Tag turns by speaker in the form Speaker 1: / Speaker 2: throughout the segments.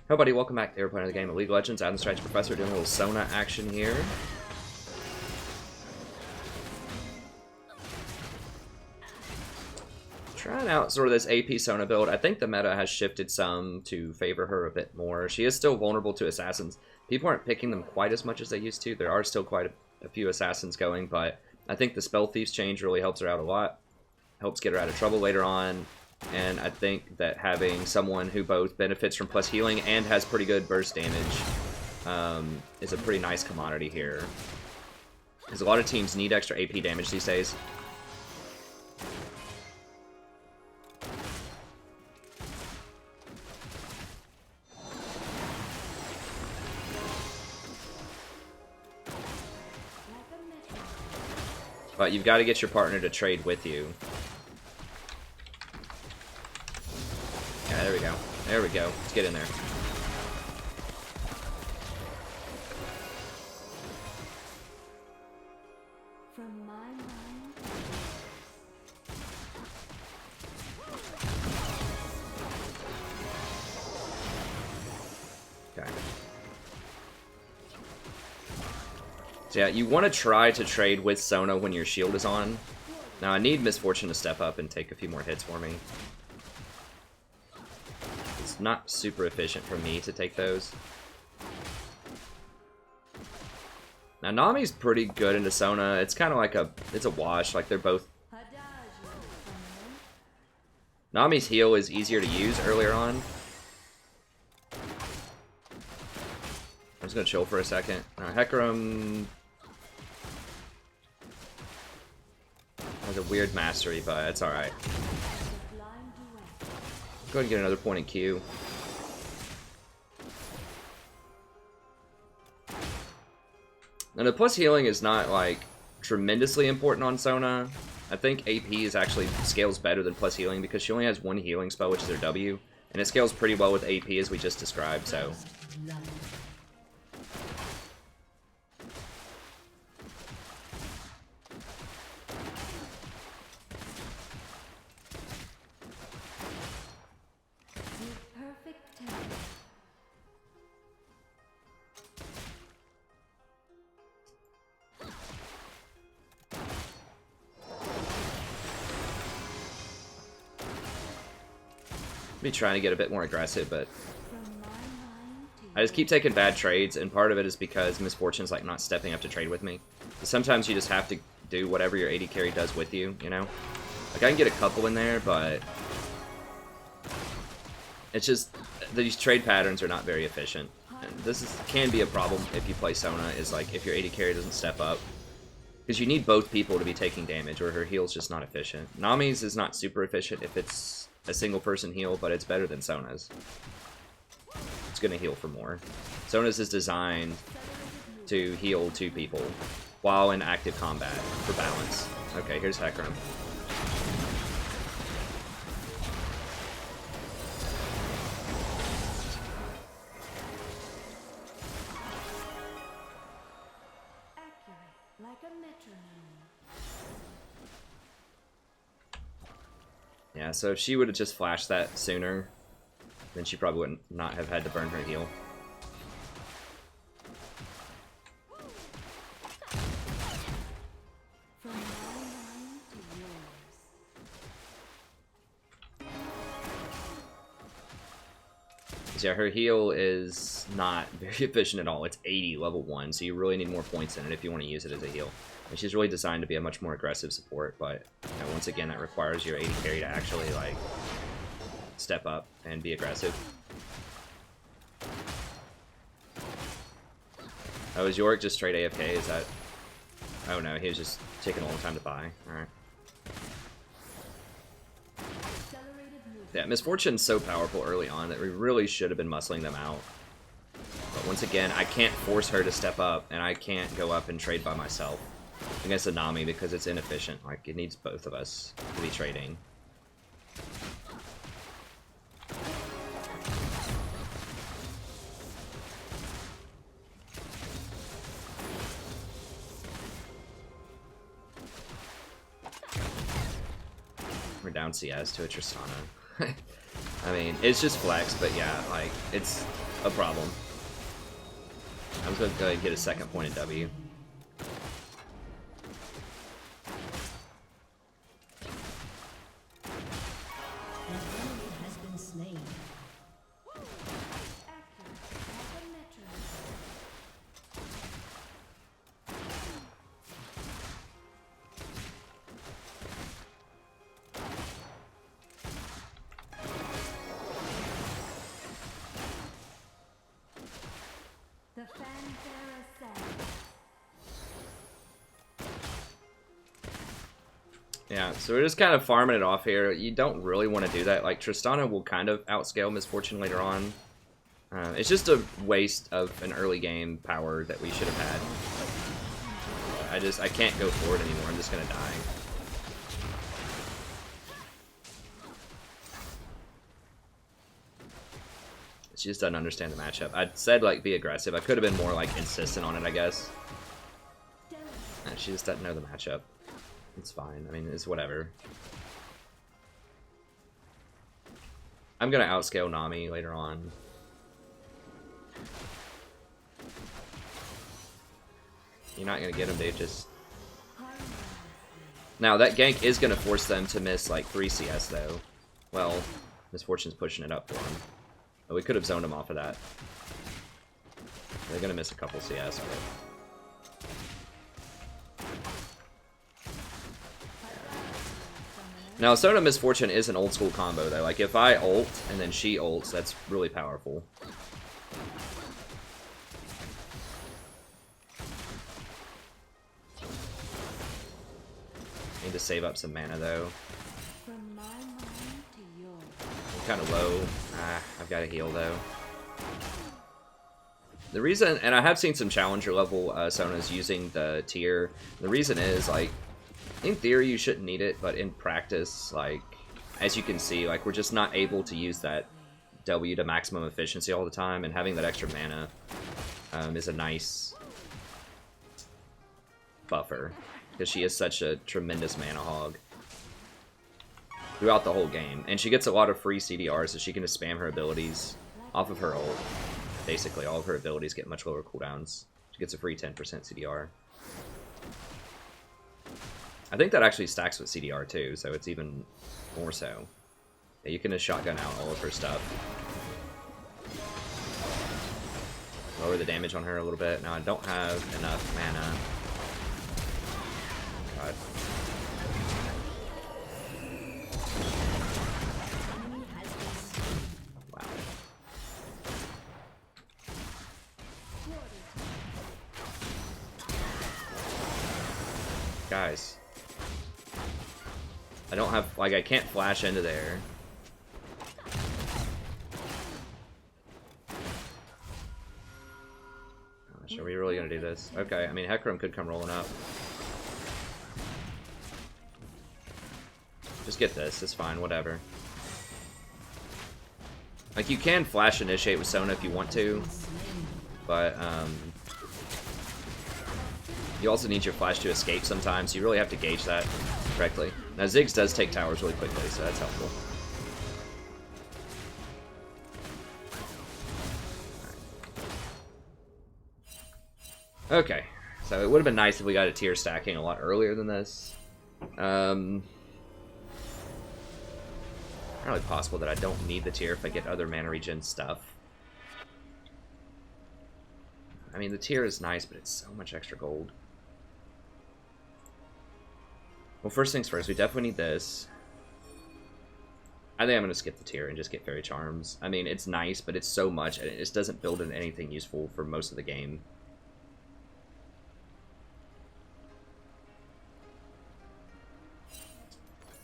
Speaker 1: Hey buddy, welcome back to Airplane of the Game of League of Legends. Adam the Strategy Professor doing a little Sona action here. Trying out sort of this AP Sona build. I think the meta has shifted some to favor her a bit more. She is still vulnerable to assassins. People aren't picking them quite as much as they used to. There are still quite a few assassins going, but I think the Spell Thieves change really helps her out a lot. Helps get her out of trouble later on. And I think that having someone who both benefits from plus healing and has pretty good burst damage is a pretty nice commodity here. Because a lot of teams need extra AP damage these days. But you've got to get your partner to trade with you. Yeah, there we go. There we go. Let's get in there.
Speaker 2: From my mind.
Speaker 1: Okay. So yeah, you want to try to trade with Sona when your shield is on. Now I need Misfortune to step up and take a few more hits for me. It's not super efficient for me to take those. Now Nami's pretty good into Sona. It's kind of like it's a wash. Like they're both. Nami's heal is easier to use earlier on. I'm just gonna chill for a second. Hecarim has a weird mastery, but it's alright. Go ahead and get another point in Q. Now the plus healing is not like tremendously important on Sona. I think AP is actually scales better than plus healing because she only has one healing spell, which is her W, and it scales pretty well with AP as we just described, so. Be trying to get a bit more aggressive, but I just keep taking bad trades, and part of it is because Misfortune's like not stepping up to trade with me. But sometimes you just have to do whatever your AD carry does with you, you know? Like I can get a couple in there, but it's just these trade patterns are not very efficient. And this can be a problem if you play Sona, is like if your AD carry doesn't step up. Because you need both people to be taking damage, or her heal's just not efficient. Nami's is not super efficient if it's a single person heal, but it's better than Sona's. It's gonna heal for more. Sona's is designed to heal two people while in active combat for balance. Okay, here's Hecarim.
Speaker 2: Accurate, like a metronome.
Speaker 1: Yeah, so if she would have just flashed that sooner, then she probably would not have had to burn her heal.
Speaker 2: From my mind to yours.
Speaker 1: So yeah, her heal is not very efficient at all. It's 80 level 1, so you really need more points in it if you want to use it as a heal. And she's really designed to be a much more aggressive support, but you know, once again, that requires your AD carry to actually like step up and be aggressive. Oh, is Yorick just straight AFK? Is that? Oh no, he was just taking a long time to buy. All right. Yeah, Misfortune's so powerful early on that we really should have been muscling them out. But once again, I can't force her to step up, and I can't go up and trade by myself against a Nami because it's inefficient. Like, it needs both of us to be trading. We're down CS to a Tristana. I mean, it's just flex, but yeah, like, it's a problem. I'm just gonna go ahead and get a second point in W. Yeah, so we're just kind of farming it off here. You don't really want to do that. Like, Tristana will kind of outscale Misfortune later on. It's just a waste of an early game power that we should have had. I can't go forward anymore. I'm just going to die. She just doesn't understand the matchup. I said, like, be aggressive. I could have been more, like, insistent on it, I guess. She just doesn't know the matchup. It's fine. I mean, it's whatever. I'm gonna outscale Nami later on. You're not gonna get him, dude. Just... Now, that gank is gonna force them to miss, like, 3 CS, though. Well, Misfortune's pushing it up for him. But we could have zoned him off of that. They're gonna miss a couple CS, but... Now, Sona Misfortune is an old school combo, though. Like, if I ult, and then she ults, that's really powerful. Need to save up some mana, though. I'm kind of low. I've got to heal, though. The reason, and I have seen some challenger level Sonas using the tier. The reason is, like, in theory, you shouldn't need it, but in practice, like, as you can see, like, we're just not able to use that W to maximum efficiency all the time, and having that extra mana is a nice buffer, because she is such a tremendous mana hog throughout the whole game. And she gets a lot of free CDR, so she can just spam her abilities off of her ult. Basically, all of her abilities get much lower cooldowns. She gets a free 10% CDR. I think that actually stacks with CDR too, so it's even more so. Yeah, you can just shotgun out all of her stuff. Lower the damage on her a little bit. Now I don't have enough mana. God. Wow. Guys. I don't have, like, I can't flash into there. Gosh, are we really gonna do this? Okay, I mean, Hecarim could come rolling up. Just get this, it's fine, whatever. Like, you can flash initiate with Sona if you want to, but, you also need your flash to escape sometimes, so you really have to gauge that correctly. Now, Ziggs does take towers really quickly, so that's helpful. Okay, so it would have been nice if we got a tier stacking a lot earlier than this. Not really possible that I don't need the tier if I get other mana regen stuff. I mean, the tier is nice, but it's so much extra gold. Well, first things first, we definitely need this. I think I'm going to skip the tier and just get Fairy Charms. I mean, it's nice, but it's so much, and it just doesn't build in anything useful for most of the game.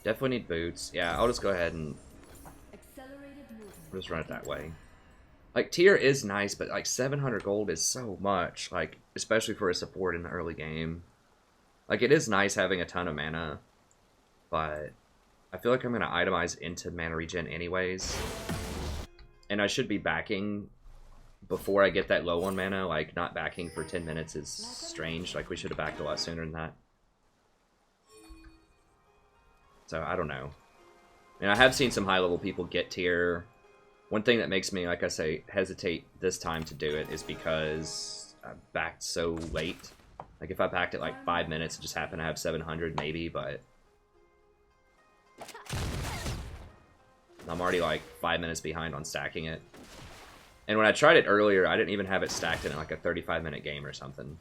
Speaker 1: Definitely need boots. Yeah, I'll just go ahead and just run it that way. Like, tier is nice, but, like, 700 gold is so much. Like, especially for a support in the early game. Like, it is nice having a ton of mana, but I feel like I'm going to itemize into mana regen anyways. And I should be backing before I get that low on mana. Like, not backing for 10 minutes is strange. Like, we should have backed a lot sooner than that. So, I don't know. And I have seen some high-level people get tier One thing that makes me, like I say, hesitate this time to do it is because I backed so late. Like, if I backed it like 5 minutes and just happened to have 700, maybe, but I'm already like 5 minutes behind on stacking it. And when I tried it earlier, I didn't even have it stacked in like a 35-minute game or something.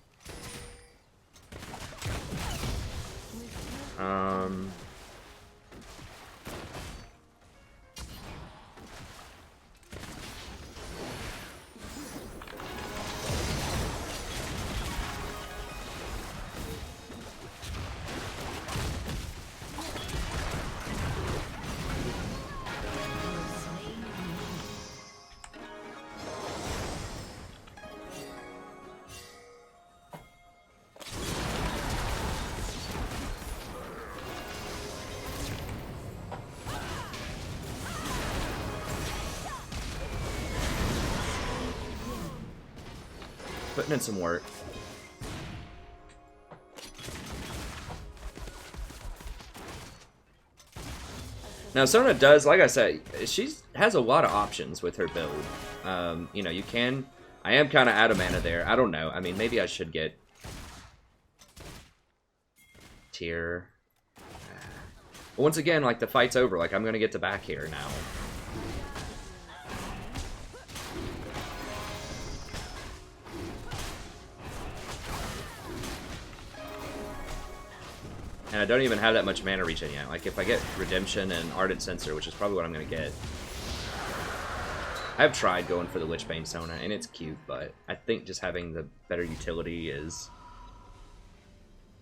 Speaker 1: Putting in some work. Now, Sona does, like I said, she has a lot of options with her build. You know, you can... I am kind of out of mana there. I don't know. I mean, maybe I should get... Tier. But once again, like, the fight's over. Like, I'm going to get to back here now. And I don't even have that much mana regen yet. Like, if I get Redemption and Ardent Censer, which is probably what I'm going to get. I've tried going for the Witchbane Sona, and it's cute, but I think just having the better utility is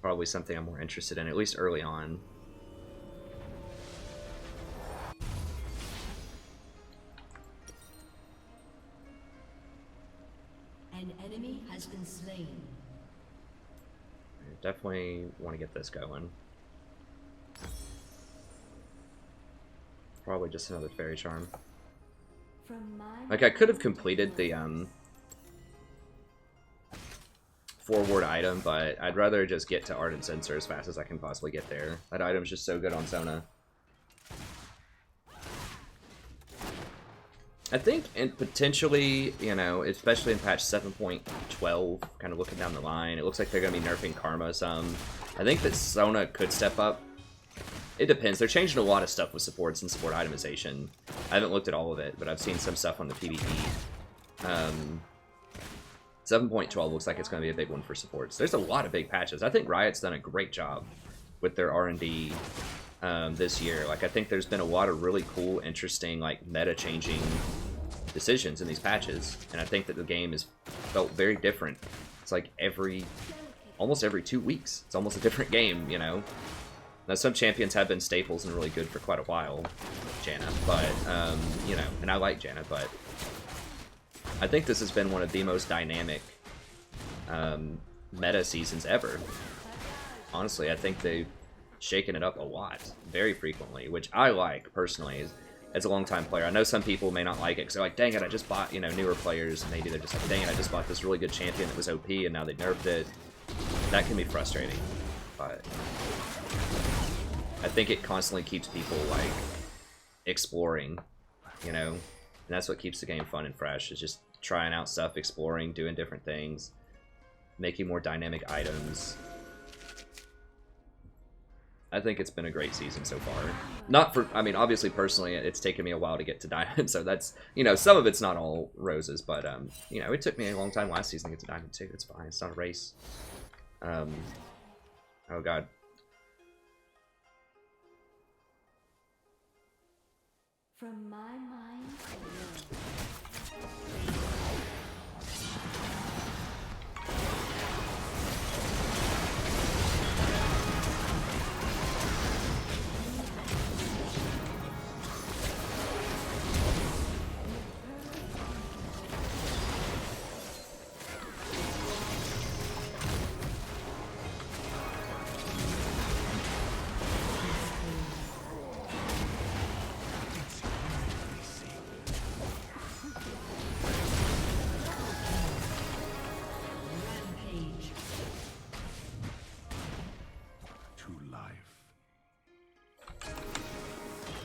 Speaker 1: probably something I'm more interested in, at least early on.
Speaker 3: An enemy has been slain.
Speaker 1: Definitely want to get this going. Probably just another Fairy Charm. Like, I could have completed the forward item, but I'd rather just get to Ardent Censer as fast as I can possibly get there. That item's just so good on Sona. I think, and potentially, you know, especially in patch 7.12, kind of looking down the line, it looks like they're going to be nerfing Karma some. I think that Sona could step up. It depends. They're changing a lot of stuff with supports and support itemization. I haven't looked at all of it, but I've seen some stuff on the PvP. 7.12 looks like it's going to be a big one for supports. There's a lot of big patches. I think Riot's done a great job with their R&D this year. Like, I think there's been a lot of really cool, interesting, like, meta-changing decisions in these patches, and I think that the game has felt very different. It's like almost every 2 weeks, it's almost a different game, you know? Now, some champions have been staples and really good for quite a while, like Janna, but, you know, and I like Janna, but I think this has been one of the most dynamic meta seasons ever. Honestly, I think they've shaken it up a lot, very frequently, which I like, personally, as a longtime player. I know some people may not like it, because they're like, dang it, I just bought, you know, newer players, and maybe they're just like, dang it, I just bought this really good champion that was OP, and now they nerfed it. That can be frustrating, but I think it constantly keeps people, like, exploring, you know? And that's what keeps the game fun and fresh, is just trying out stuff, exploring, doing different things, making more dynamic items. I think it's been a great season so far. Not for, I mean, obviously, personally, it's taken me a while to get to Diamond, so that's, you know, some of it's not all roses, but, you know, it took me a long time last season to get to Diamond, too. It's fine. It's not a race. Oh, God.
Speaker 2: From my mind to yours.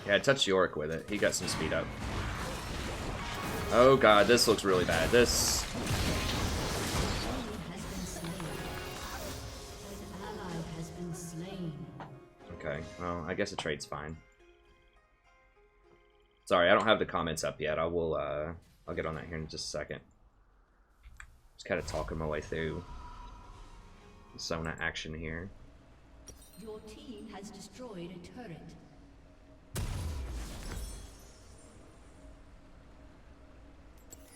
Speaker 1: Yeah, I touched Yorick with it. He got some speed up. Oh god, this looks really bad. This... Okay, well, I guess a trade's fine. Sorry, I don't have the comments up yet. I'll get on that here in just a second. Just kind of talking my way through the Sona action here.
Speaker 3: Your team has destroyed a turret.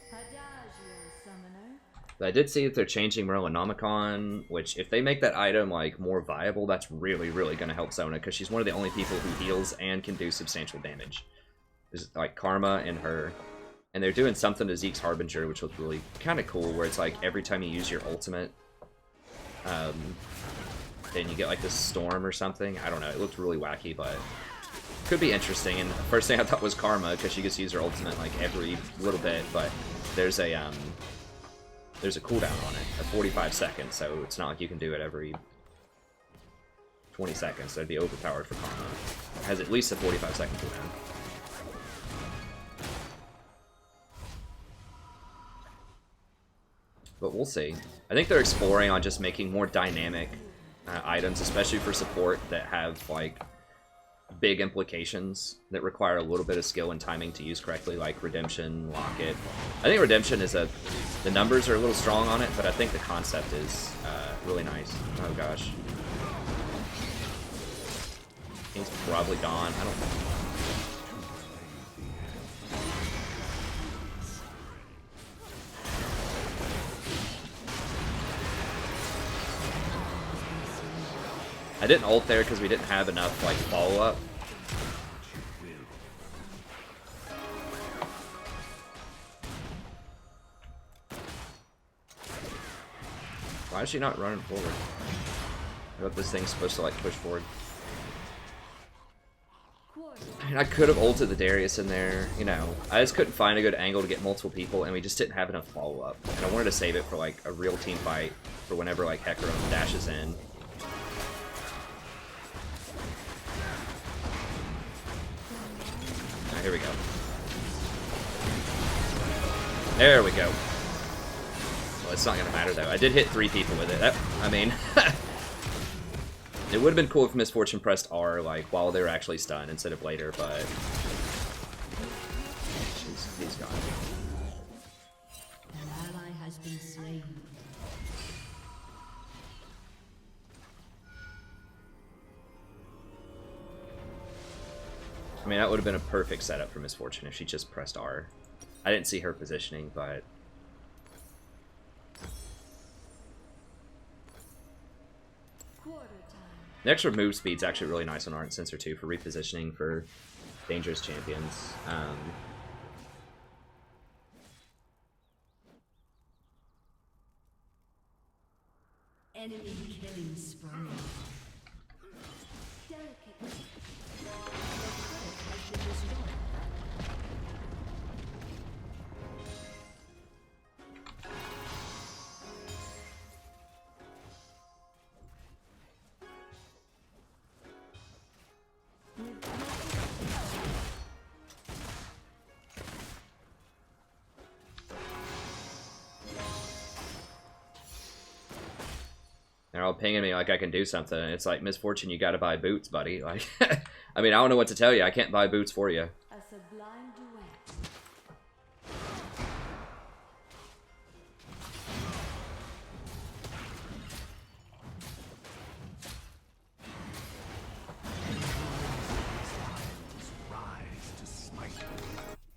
Speaker 2: Adagio, summoner.
Speaker 1: But I did see that they're changing Merlinomicon, which if they make that item like more viable, that's really, really going to help Sona, because she's one of the only people who heals and can do substantial damage. There's like Karma and her. And they're doing something to Zeke's Harbinger, which looks really kind of cool, where it's like every time you use your ultimate, then you get like this storm or something. I don't know, it looked really wacky, but could be interesting. And the first thing I thought was Karma, because she gets to use her ultimate like every little bit, but there's a cooldown on it of 45 seconds, so it's not like you can do it every 20 seconds. That'd be overpowered for Karma. It has at least a 45-second cooldown. But we'll see. I think they're exploring on just making more dynamic items, especially for support that have like big implications that require a little bit of skill and timing to use correctly, like Redemption, Locket. I think Redemption is the numbers are a little strong on it, but I think the concept is really nice. Oh gosh. He's probably gone. I don't know. I didn't ult there because we didn't have enough like follow-up. Why is she not running forward? I thought this thing's supposed to like push forward. I mean, I could have ulted the Darius in there, you know. I just couldn't find a good angle to get multiple people, and we just didn't have enough follow-up. And I wanted to save it for like a real team fight for whenever like Hecarim dashes in. Here we go. There we go. Well, it's not gonna matter though. I did hit 3 people with it. I mean, it would have been cool if Misfortune pressed R like while they were actually stunned instead of later, but he's gone.
Speaker 3: An ally has been slain.
Speaker 1: I mean, that would have been a perfect setup for Misfortune if she just pressed R. I didn't see her positioning, but... The extra move speed's actually really nice on Ardent Sensor too for repositioning for dangerous champions.
Speaker 3: Enemy killing spree.
Speaker 2: Delicately.
Speaker 1: They're all pinging me like I can do something, and it's like, Misfortune, you gotta buy boots, buddy. Like, I mean, I don't know what to tell you. I can't buy boots for you.
Speaker 2: A sublime duet.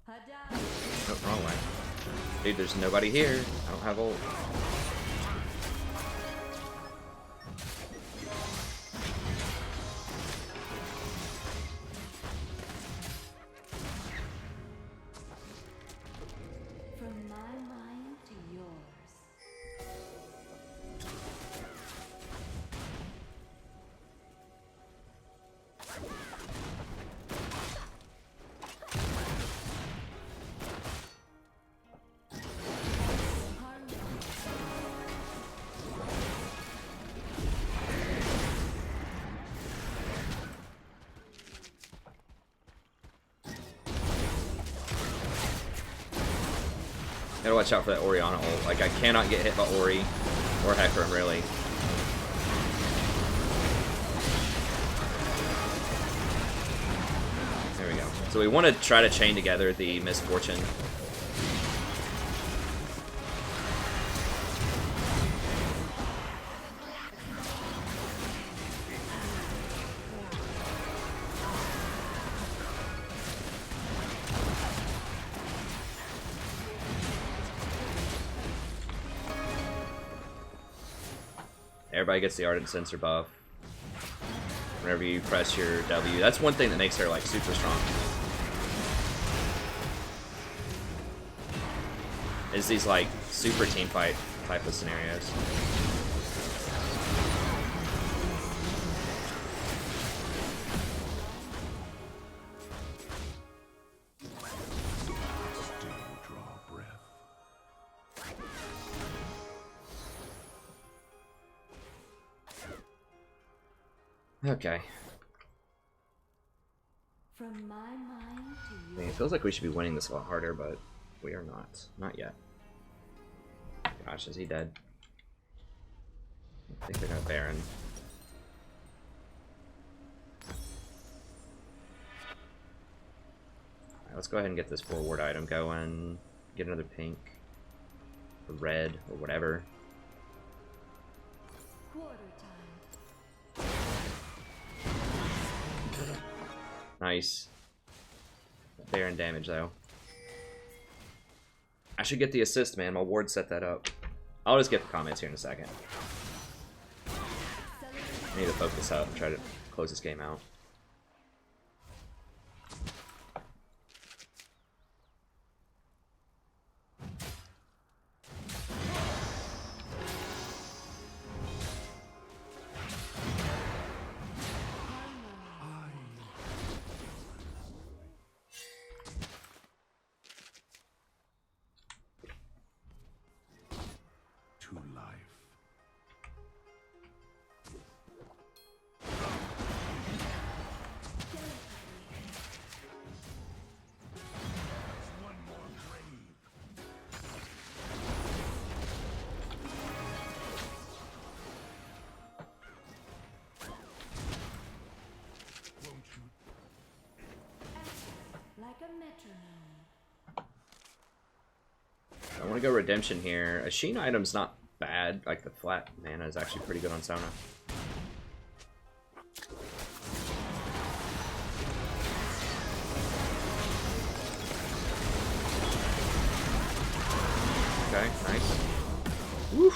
Speaker 2: Adagio.
Speaker 1: Oh, wrong way. Dude, there's nobody here. I don't have ult.
Speaker 2: From my mind to yours.
Speaker 1: Gotta watch out for that Orianna ult. Like, I cannot get hit by Ori or Hecarim, really. There we go. So we want to try to chain together the Misfortune. Everybody gets the Ardent Sensor buff whenever you press your W. That's one thing that makes her like super strong. Is these like super team fight type of scenarios. Okay.
Speaker 2: From my mind to
Speaker 1: I mean,
Speaker 2: yours.
Speaker 1: it feels like we should be winning this a lot harder, but we are not. Not yet. Gosh, is he dead? I think they're gonna Baron. Alright, let's go ahead and get this forward item going. Get another pink. Or red, or whatever.
Speaker 2: Quarter time.
Speaker 1: Nice. Baron damage, though. I should get the assist, man. My ward set that up. I'll just get the comments here in a second. I need to focus up and try to close this game out.
Speaker 4: To life. One more grave. Won't you?
Speaker 2: Like a metronome.
Speaker 1: I want to go Redemption here. A Sheen item's not bad. Like, the flat mana is actually pretty good on Sona. Okay, nice. Woo!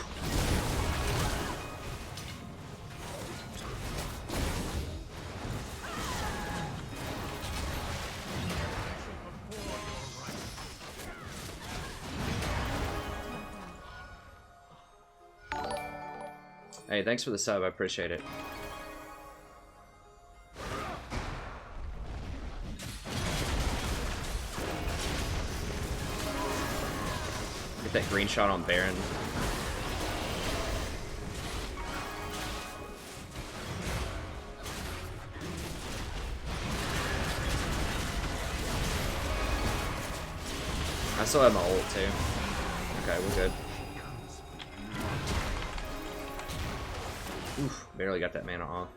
Speaker 1: Hey, thanks for the sub. I appreciate it. Get that green shot on Baron. I still have my ult too. Okay, we're good. Oof, barely got that mana off.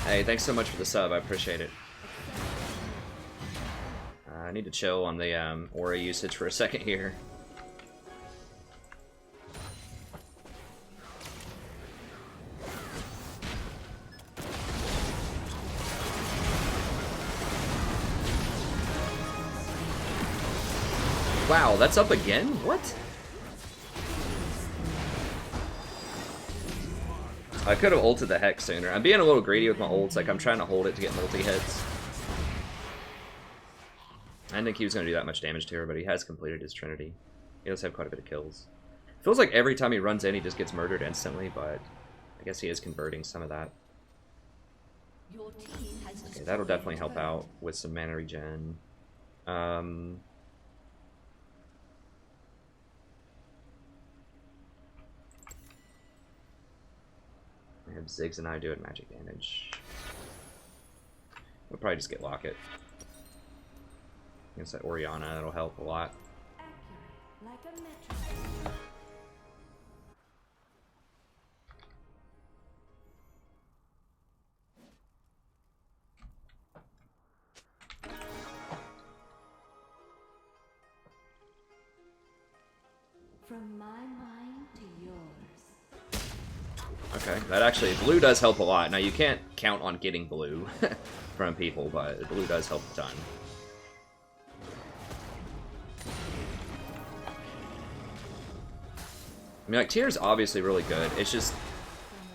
Speaker 1: Hey, thanks so much for the sub. I appreciate it. I need to chill on the aura usage for a second here. Wow, that's up again? What? I could have ulted the Hex sooner. I'm being a little greedy with my ults, like I'm trying to hold it to get multi-hits. I didn't think he was going to do that much damage to her, but he has completed his Trinity. He does have quite a bit of kills. Feels like every time he runs in, he just gets murdered instantly, but I guess he is converting some of that.
Speaker 3: Your team has
Speaker 1: Okay, that'll definitely help out with some mana regen. have Ziggs and I doing magic damage. We'll probably just get Locket. Against that Oriana, that'll help a lot.
Speaker 2: Accurate, like a metro. From my mind to yours.
Speaker 1: Okay, that actually, blue does help a lot. Now, you can't count on getting blue from people, but blue does help a ton. I mean, like, tier's obviously really good. It's just,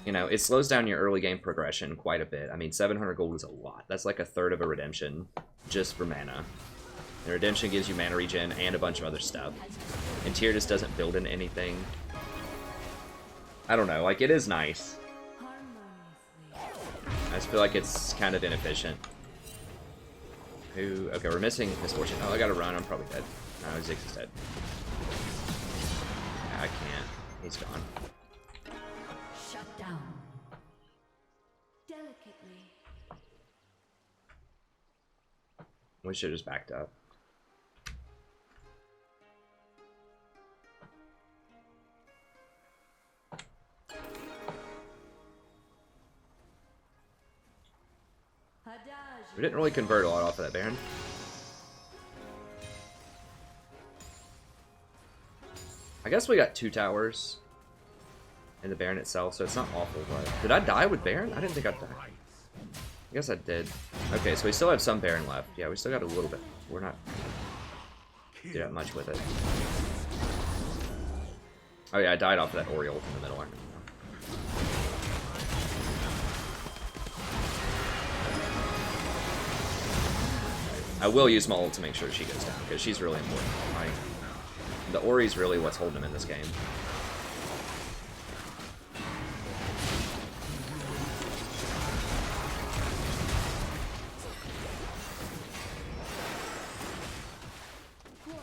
Speaker 1: you know, it slows down your early game progression quite a bit. I mean, 700 gold is a lot. That's like a third of a redemption just for mana. And redemption gives you mana regen and a bunch of other stuff. And tier just doesn't build into anything. I don't know, like, it is nice. I just feel like it's kind of inefficient. Who? Okay, we're missing Misfortune. Oh, I gotta run. I'm probably dead. No, Ziggs is dead. Yeah, I can't. He's gone.
Speaker 3: Shut down.
Speaker 2: Delicately.
Speaker 1: We should have just backed up. We didn't really convert a lot off of that Baron. I guess we got 2 towers in the Baron itself, so it's not awful, but... Did I die with Baron? I didn't think I'd die. I guess I did. Okay, so we still have some Baron left. Yeah, we still got a little bit. We're not doing that much with it. Oh yeah, I died off of that Oriole in the middle. I remember. I will use my ult to make sure she goes down, because she's really important. The Ori's really what's holding him in this game.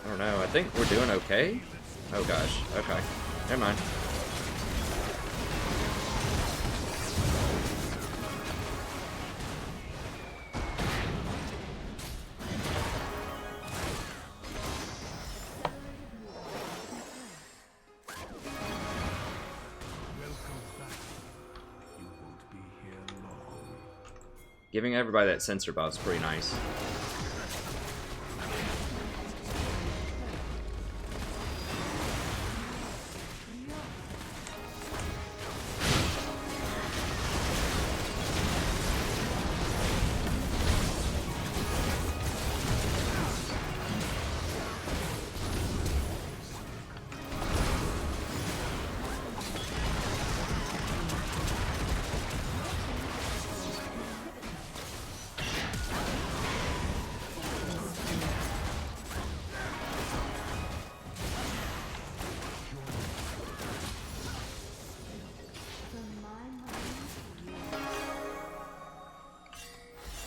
Speaker 1: I don't know, I think we're doing okay. Oh gosh, okay. Never mind. Giving everybody that sensor buff's pretty nice.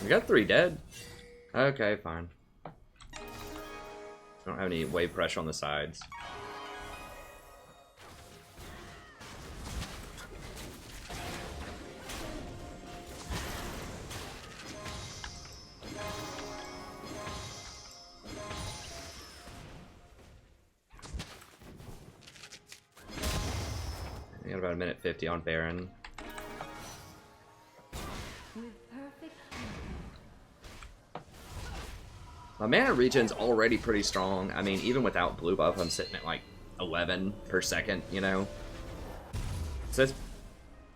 Speaker 1: We got 3 dead. Okay, fine. Don't have any wave pressure on the sides. I got about a minute 50 on Baron. My mana regen's already pretty strong. I mean, even without blue buff, I'm sitting at like 11 per second, you know? So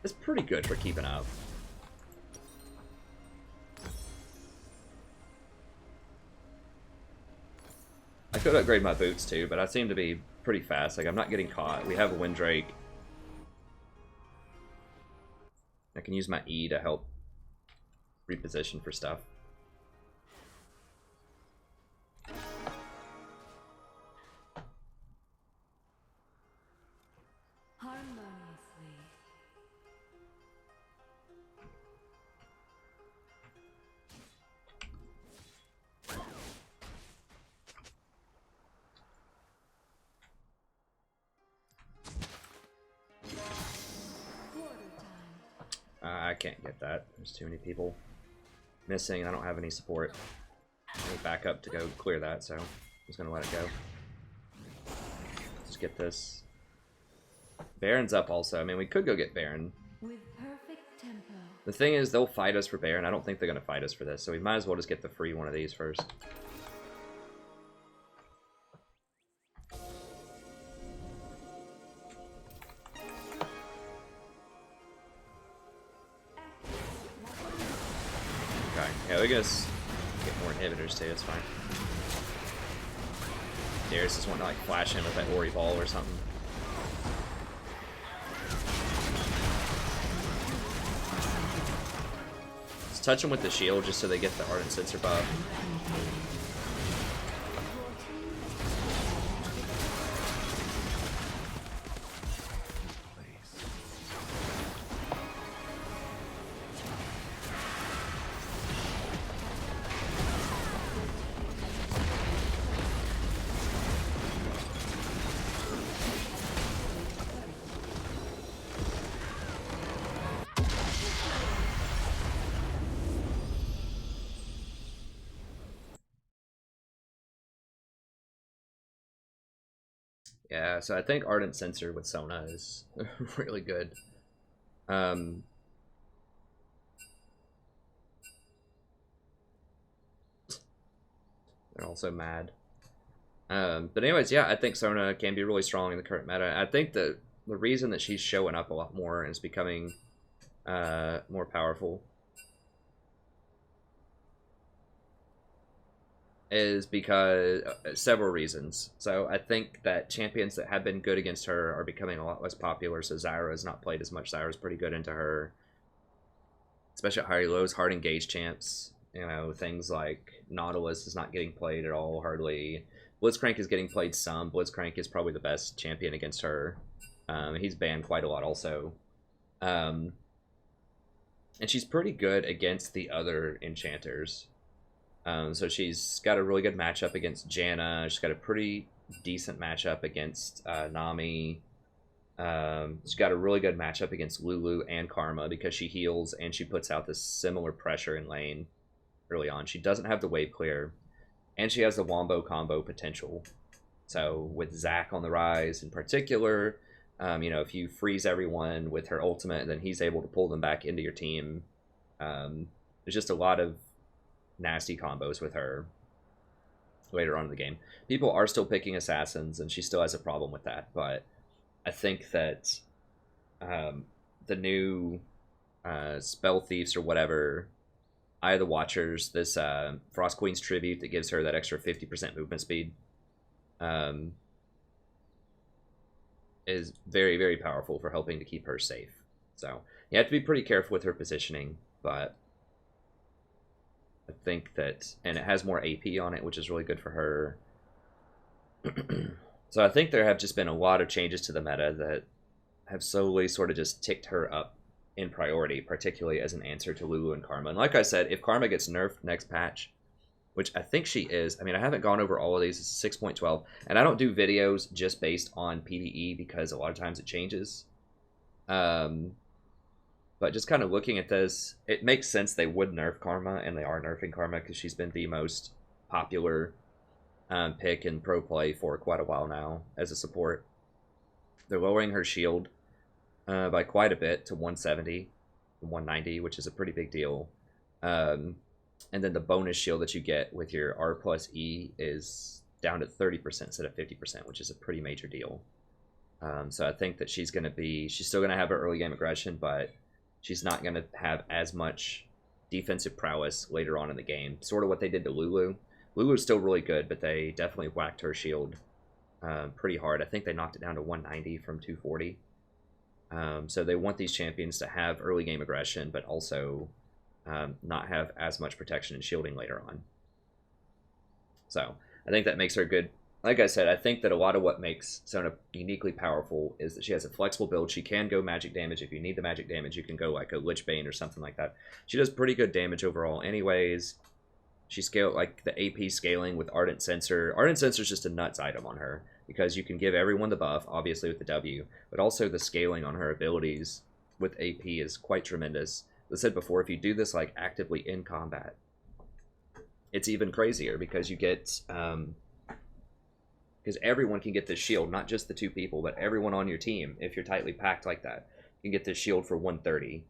Speaker 1: it's pretty good for keeping up. I could upgrade my boots too, but I seem to be pretty fast. Like, I'm not getting caught. We have a Windrake. I can use my E to help reposition for stuff. can't get that. There's too many people missing. I don't have any support. Any backup to go clear that, so I'm just gonna let it go. Just get this. Baron's up also. I mean, we could go get Baron.
Speaker 2: With perfect tempo.
Speaker 1: The thing is, they'll fight us for Baron. I don't think they're gonna fight us for this, so we might as well just get the free one of these first. Okay, yeah, we guess get more inhibitors too, it's fine. Darius just want to like flash him with that Ori ball or something. Just touch them with the shield just so they get the Ardent Sensor buff. Yeah, so I think Ardent Sensor with Sona is really good. They're also mad. But anyways, yeah, I think Sona can be really strong in the current meta. I think the reason that she's showing up a lot more and is becoming more powerful is because several reasons. So I think that champions that have been good against her are becoming a lot less popular. So Zyra has not played as much. Zyra's pretty good into her, especially at higher lows. Hard engage champs, you know, things like Nautilus is not getting played at all hardly. Blitzcrank is getting played some. Blitzcrank is probably the best champion against her. He's banned quite a lot also. And she's pretty good against the other enchanters. So she's got a really good matchup against Janna. She's got a pretty decent matchup against Nami. She's got a really good matchup against Lulu and Karma because she heals and she puts out this similar pressure in lane early on. She doesn't have the wave clear, and she has the wombo combo potential. So with Zac on the rise in particular, you know, if you freeze everyone with her ultimate, then he's able to pull them back into your team. There's just a lot of nasty combos with her later on in the game. People are still picking assassins, and she still has a problem with that, but I think that the new spell thieves or whatever, Eye of the Watchers, this Frost Queen's tribute that gives her that extra 50% movement speed, is very, very powerful for helping to keep her safe. So you have to be pretty careful with her positioning, but I think that, and it has more AP on it, which is really good for her. So I think there have just been a lot of changes to the meta that have slowly sort of just ticked her up in priority, particularly as an answer to Lulu and Karma. And like I said, if Karma gets nerfed next patch, which I think she is, I mean, I haven't gone over all of these, it's 6.12, and I don't do videos just based on PvE because a lot of times it changes. But just kind of looking at this, it makes sense they would nerf Karma, and they are nerfing Karma because she's been the most popular pick in pro play for quite a while now as a support. They're lowering her shield by quite a bit to 170, 190, which is a pretty big deal. And then the bonus shield that you get with your R plus E is down to 30% instead of 50%, which is a pretty major deal. So I think that she's still going to have her early game aggression, but she's not going to have as much defensive prowess later on in the game. Sort of what they did to Lulu. Lulu's still really good, but they definitely whacked her shield pretty hard. I think they knocked it down to 190 from 240. So they want these champions to have early game aggression, but also not have as much protection and shielding later on. So I think that makes her good. Like I said, I think that a lot of what makes Sona uniquely powerful is that she has a flexible build. She can go magic damage. If you need the magic damage, you can go like a Lich Bane or something like that. She does pretty good damage overall anyways. She scaled like the AP scaling with Ardent Sensor. Ardent Sensor is just a nuts item on her because you can give everyone the buff, obviously with the W, but also the scaling on her abilities with AP is quite tremendous. I said before, if you do this like actively in combat, it's even crazier because you get because everyone can get this shield, not just the 2 people, but everyone on your team. If you're tightly packed like that, you can get this shield for 130.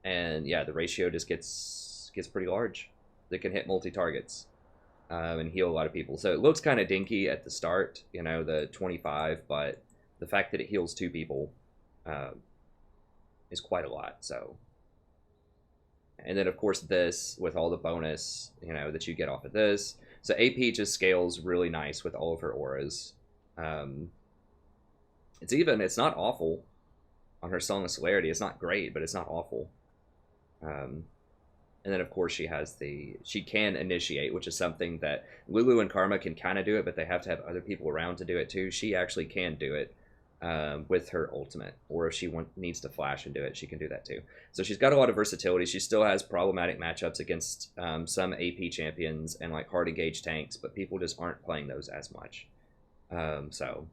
Speaker 1: And yeah, the ratio just gets pretty large. They can hit multi targets and heal a lot of people. So it looks kind of dinky at the start, you know, the 25, but the fact that it heals 2 people is quite a lot. So, and then of course this with all the bonus, you know, that you get off of this. So AP just scales really nice with all of her auras. It's not awful on her Song of Celerity. It's not great, but it's not awful. And then of course she can initiate, which is something that Lulu and Karma can kind of do it, but they have to have other people around to do it too. She actually can do it with her ultimate, or if she needs to flash and do it, she can do that too. So she's got a lot of versatility. She still has problematic matchups against some AP champions and like hard engaged tanks, but people just aren't playing those as much. So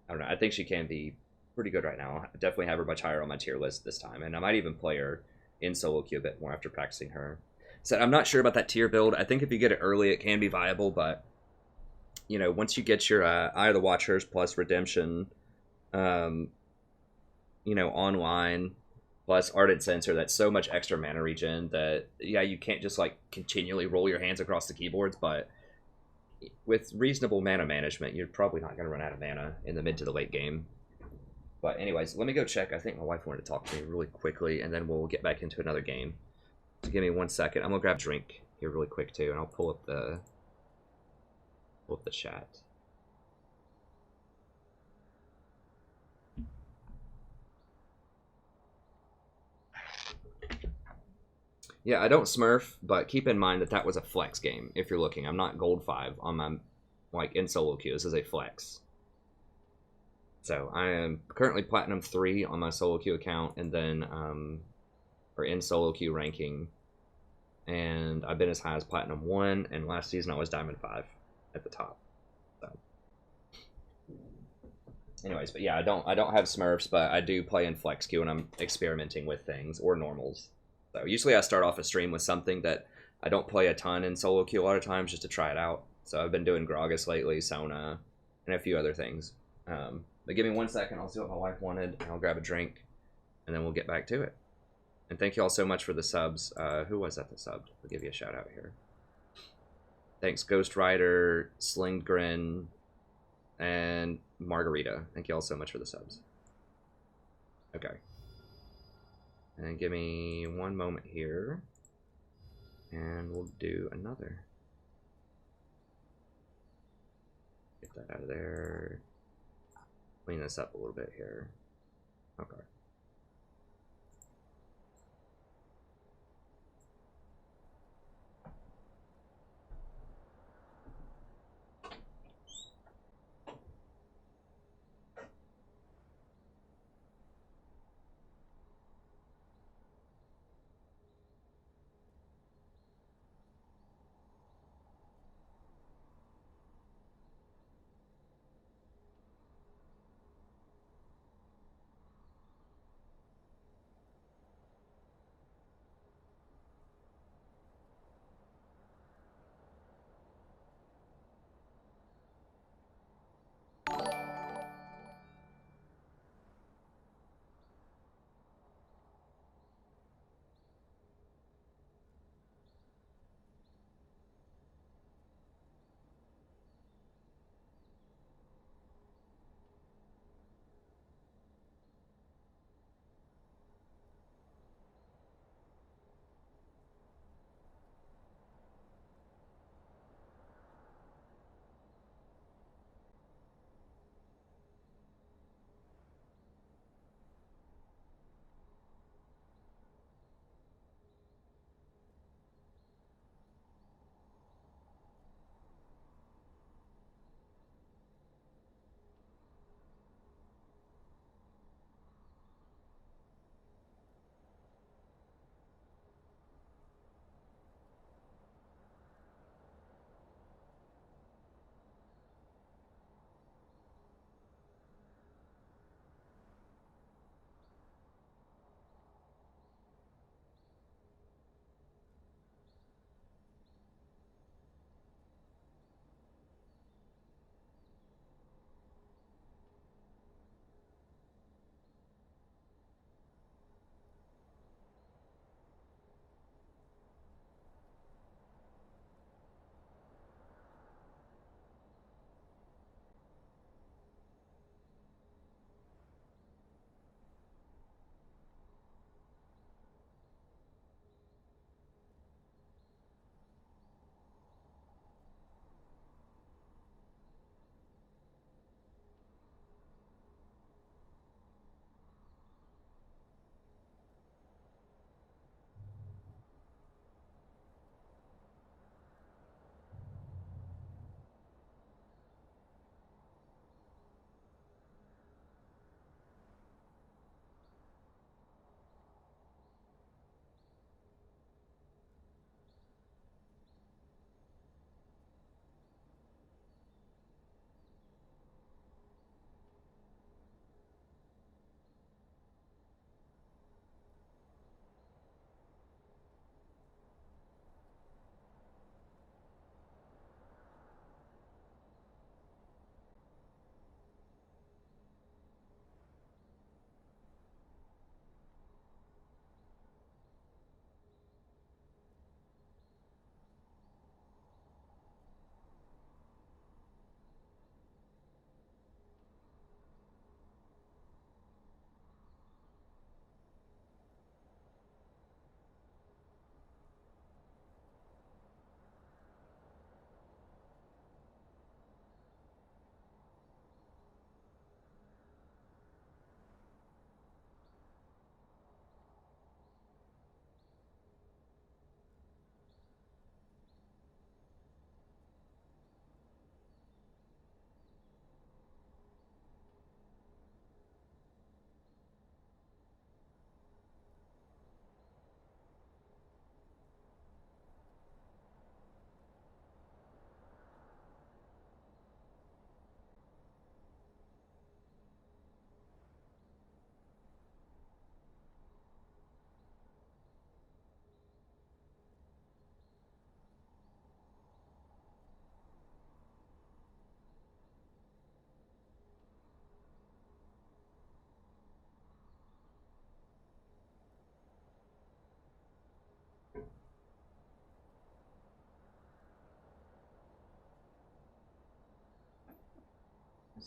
Speaker 1: I don't know. I think she can be pretty good right now. I definitely have her much higher on my tier list this time, and I might even play her in solo queue a bit more after practicing her. So I'm not sure about that tier build. I think if you get it early, it can be viable, but you know, once you get your Eye of the Watchers plus Redemption, you know, online plus Ardent Sensor, that's so much extra mana regen that yeah, you can't just like continually roll your hands across the keyboards, but with reasonable mana management, you're probably not going to run out of mana in the mid to the late game. But anyways, let me go check. I think my wife wanted to talk to me really quickly, and then we'll get back into another game. So give me 1 second. I'm gonna grab a drink here really quick too, and I'll pull up the chat. Yeah, I don't smurf, but keep in mind that that was a flex game. If you're looking, I'm not gold 5 on my like in solo queue. This is a flex. So I am currently platinum 3 on my solo queue account, and then or in solo queue ranking, and I've been as high as platinum 1, and last season I was diamond 5 at the top. So anyways, but yeah, I don't have smurfs, but I do play in flex queue, and I'm experimenting with things or normals. So usually I start off a stream with something that I don't play a ton in solo queue a lot of times just to try it out. So I've been doing Gragas lately, Sona, and a few other things. But give me 1 second, I'll see what my wife wanted, and I'll grab a drink, and then we'll get back to it. And thank you all so much for the subs. Who was that that subbed? I'll give you a shout out here. Thanks, Ghost Rider, Slinggren, and Margarita. Thank you all so much for the subs. Okay. And give me 1 moment here, and we'll do another. Get that out of there. Clean this up a little bit here. Okay.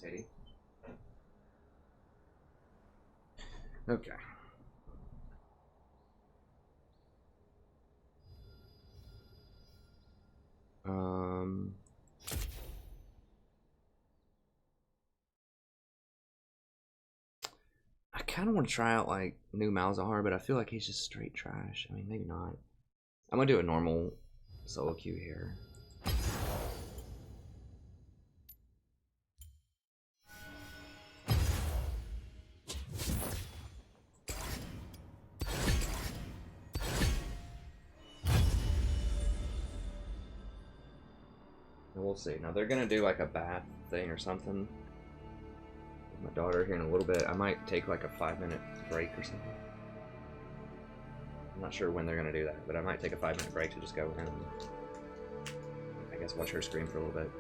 Speaker 1: Sadie. Okay. I kind of want to try out like new Malzahar, but I feel like he's just straight trash. I mean, maybe not. I'm gonna do a normal solo queue here. We'll see. Now they're gonna do like a bath thing or something. With my daughter here in a little bit. I might take like a 5-minute break or something. I'm not sure when they're gonna do that, but I might take a 5-minute break to just go in and I guess watch her scream for a little bit.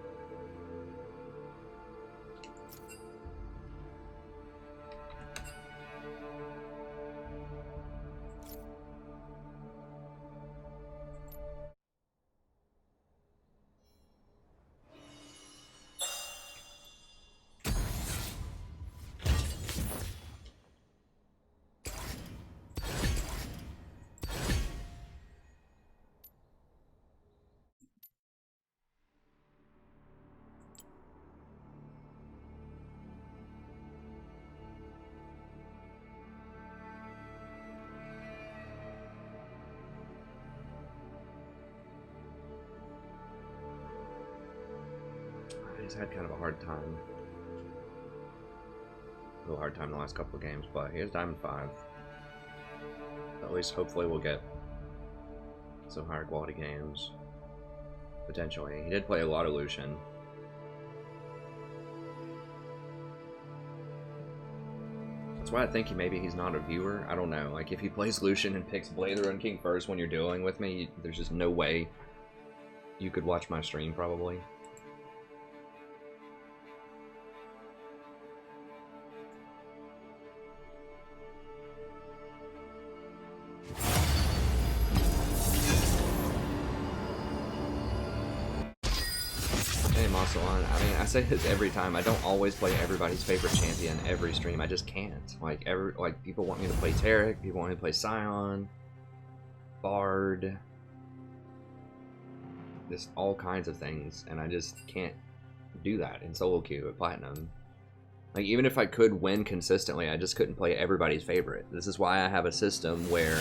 Speaker 1: He's had kind of a hard time. A little hard time the last couple of games, but he has Diamond 5. At least hopefully we'll get some higher quality games. Potentially. He did play a lot of Lucian. That's why I think maybe he's not a viewer. I don't know. Like if he plays Lucian and picks Blather and King first when you're dealing with me, there's just no way you could watch my stream probably. I mean, I say this every time. I don't always play everybody's favorite champion every stream. I just can't. Like people want me to play Taric, people want me to play Scion, Bard, just all kinds of things, and I just can't do that in solo queue at Platinum. Like even if I could win consistently, I just couldn't play everybody's favorite. This is why I have a system where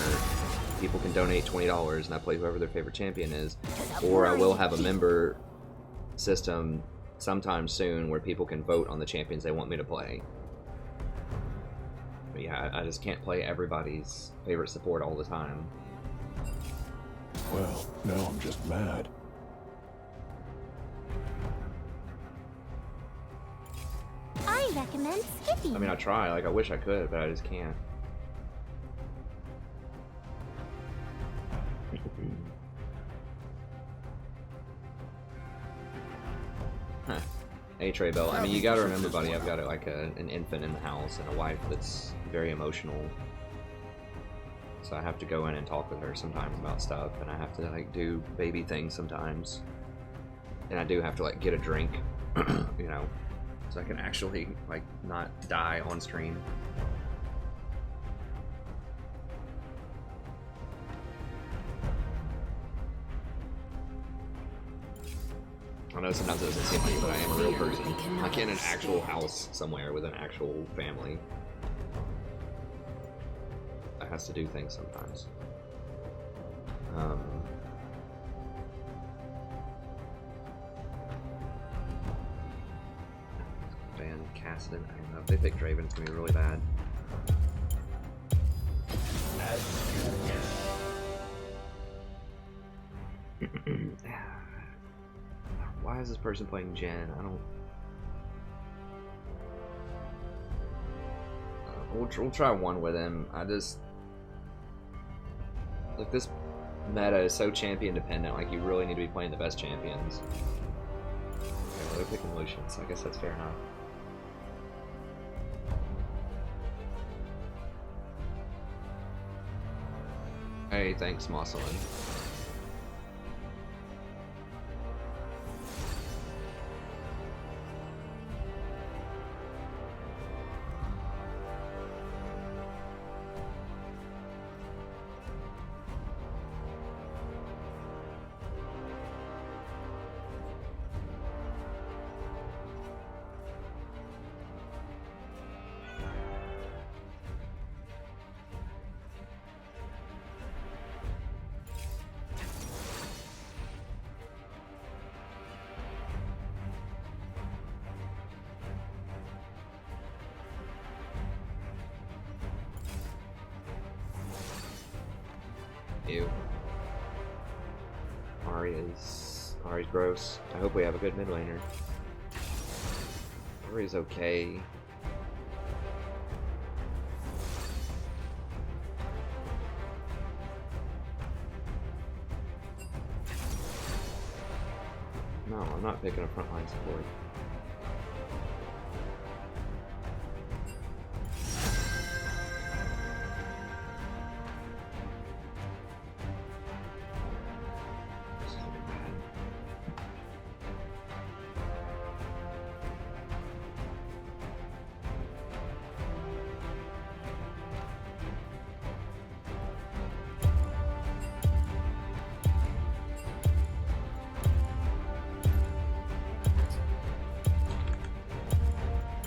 Speaker 1: people can donate $20 and I play whoever their favorite champion is, or I will have a member system sometime soon where people can vote on the champions they want me to play. But yeah, I just can't play everybody's favorite support all the time.
Speaker 4: Well, now I'm just mad.
Speaker 5: I recommend skipping.
Speaker 1: I mean, I try, like I wish I could, but I just can't. Huh. Hey Trey Bell, I mean you gotta remember buddy, I've got an infant in the house and a wife that's very emotional. So I have to go in and talk with her sometimes about stuff, and I have to like do baby things sometimes. And I do have to like get a drink, you know, so I can actually like not die on stream. I know sometimes it doesn't seem like it, but I am a real person. Like in an actual house somewhere with an actual family. I has to do things sometimes. Van Cassidy, I don't know. If they pick Draven, it's gonna be really bad. Why is this person playing Jen? I don't... We'll try one with him. I just... Like, this meta is so champion dependent. Like, you really need to be playing the best champions. Okay, well, they're picking Lucian, so I guess that's fair enough. Hey, thanks, Mosselin. Ew. Ari's gross. I hope we have a good mid laner. Ari's okay. No, I'm not picking a frontline support. This is looking bad.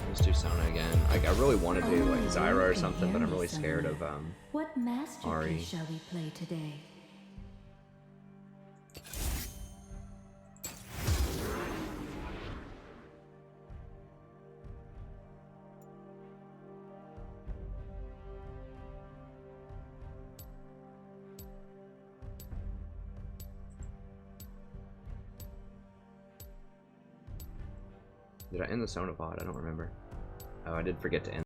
Speaker 1: Let's do Sona again. Like, I really want to do like Zyra or something, but I'm really scared of
Speaker 2: What
Speaker 1: Ari.
Speaker 2: masterpiece shall we play today?
Speaker 1: Did I end the Sona pod? I don't remember. Oh, I did forget to end.